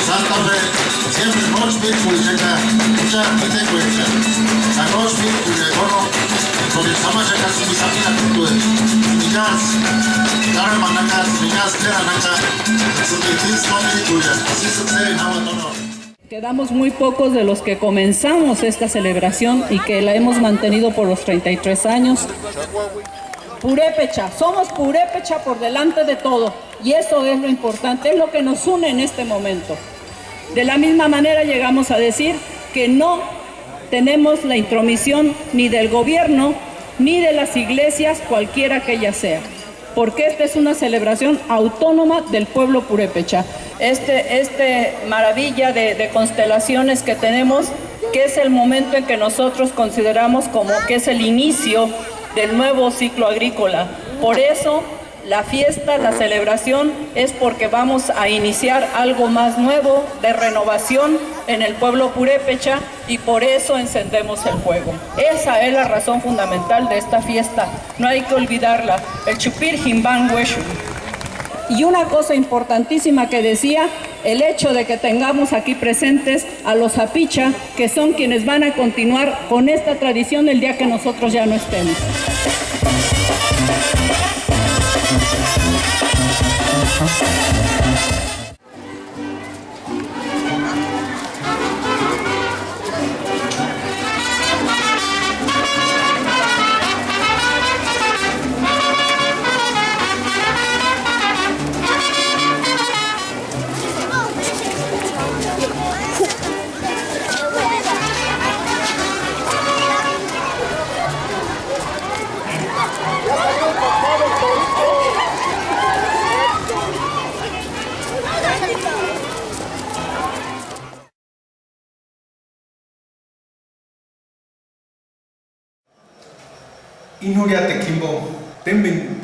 Santa Fe, siempre Rosh Pitbull llega, mucha gente cuenta. A Rosh Pitbull llegó, porque estamos llegando a mis amigas culturas. Migas, Karen Manakas, Migas, Keranaka, Subitis, Mami, Tuya. Así sucede, no. Quedamos muy pocos de los que comenzamos esta celebración y que la hemos mantenido por los 33 años. Purépecha, somos Purépecha por delante de todo, y eso es lo importante, es lo que nos une en este momento. De la misma manera llegamos a decir que no tenemos la intromisión ni del gobierno ni de las iglesias, cualquiera que ella sea, porque esta es una celebración autónoma del pueblo purépecha. Este maravilla de constelaciones que tenemos, que es el momento en que nosotros consideramos como que es el inicio del nuevo ciclo agrícola. Por eso la fiesta, la celebración es porque vamos a iniciar algo más nuevo de renovación en el pueblo purépecha, y por eso encendemos el fuego. Esa es la razón fundamental de esta fiesta, no hay que olvidarla, el Chupir Jimban Hueshu. Y una cosa importantísima que decía, el hecho de que tengamos aquí presentes a los Apicha, que son quienes van a continuar con esta tradición el día que nosotros ya no estemos. Inuriate Kimbo, Tembin,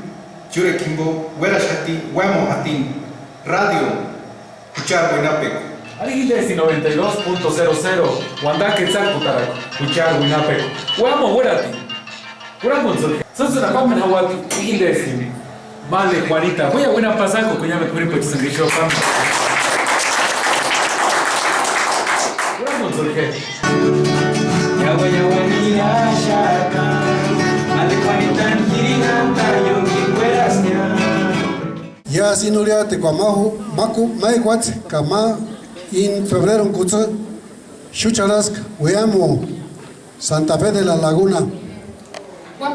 Jure Kimbo, Wera Shati, Wamo Hatin, Radio, Kuchar Winapek. Aligilesi 92.00, Wandake Tzakutarak, Kuchar Winapek, Wamo Werati, Wuramunzo, Sosuna Pamen Hawati, Aligilesi, Vale Juanita, voy a buena pasaco, Kunyame Kuripo Chisangisho Pam. Wuramunzo, Yawanira Shaka. Ya sinuriate kwa maku maikwat kama en febrero en Cucha Chucharask Weamo Santa Fe de la Laguna.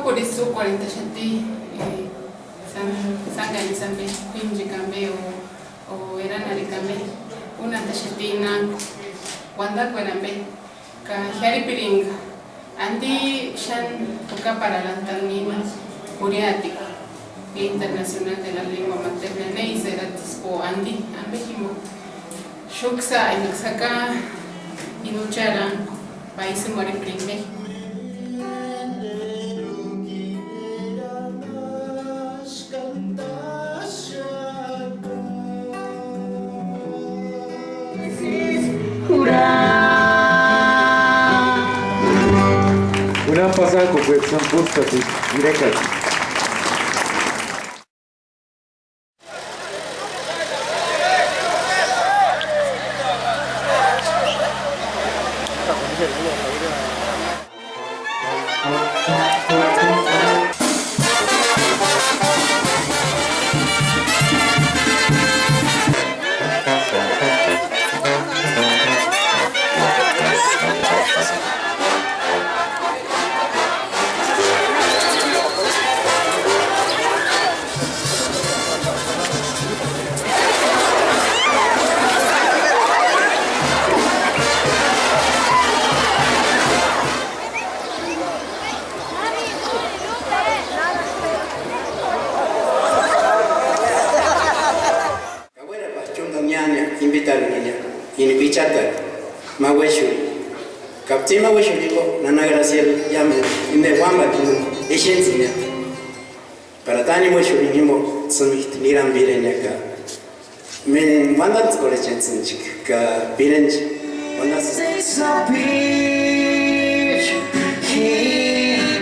Por eso 40 gente Sanga en San Pinji Cambe o eran Aricambe, una tachetina, Wanda Cuerambe, Cajari Piringa. Andy Shan toca para la Antamina Uriática, Internacional de la Lengua Materna, Neiseratis o Andy, Ambejimo, Shuksa, Inuxaca, Inuchara, País en Moriprim, México. Una pasada con versión justa, directa. Maweshuri. Kaptima Weshuri ko Nana Graciela Yame in the Wamba to Asian. Para Tani Weshuri Nimo, some Niram Bireneka. Men Mandat Colleges in Chika Birenj. It's a beach,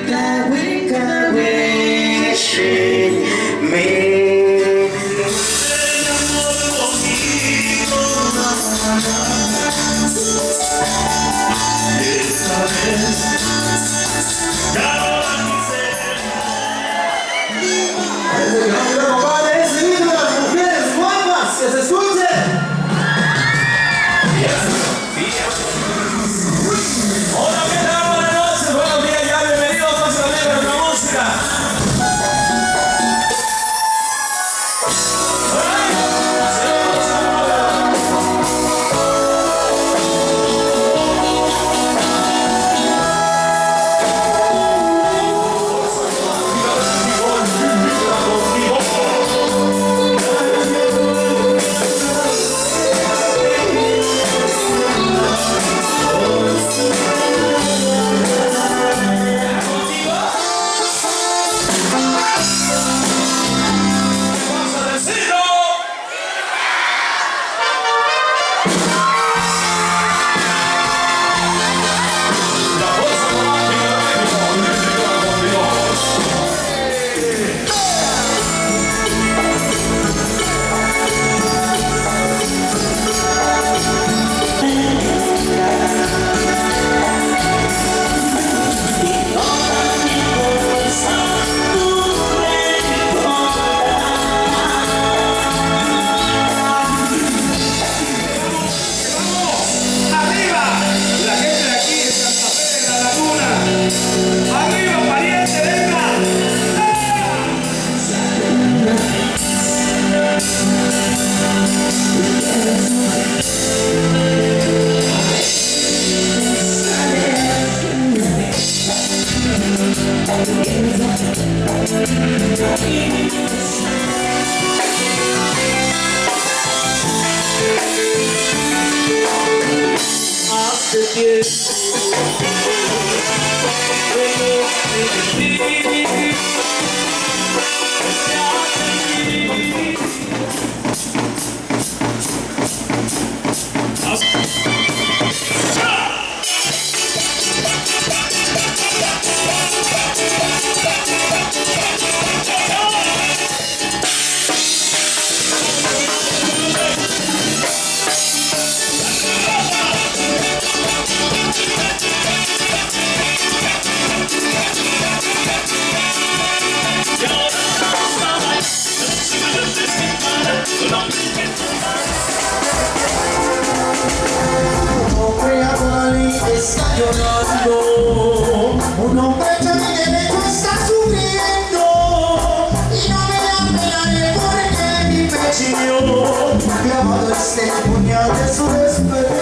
that we can wish me. Un hombre también está sufriendo y no me da pena porque mi pecho clavado este puñal de su despecho.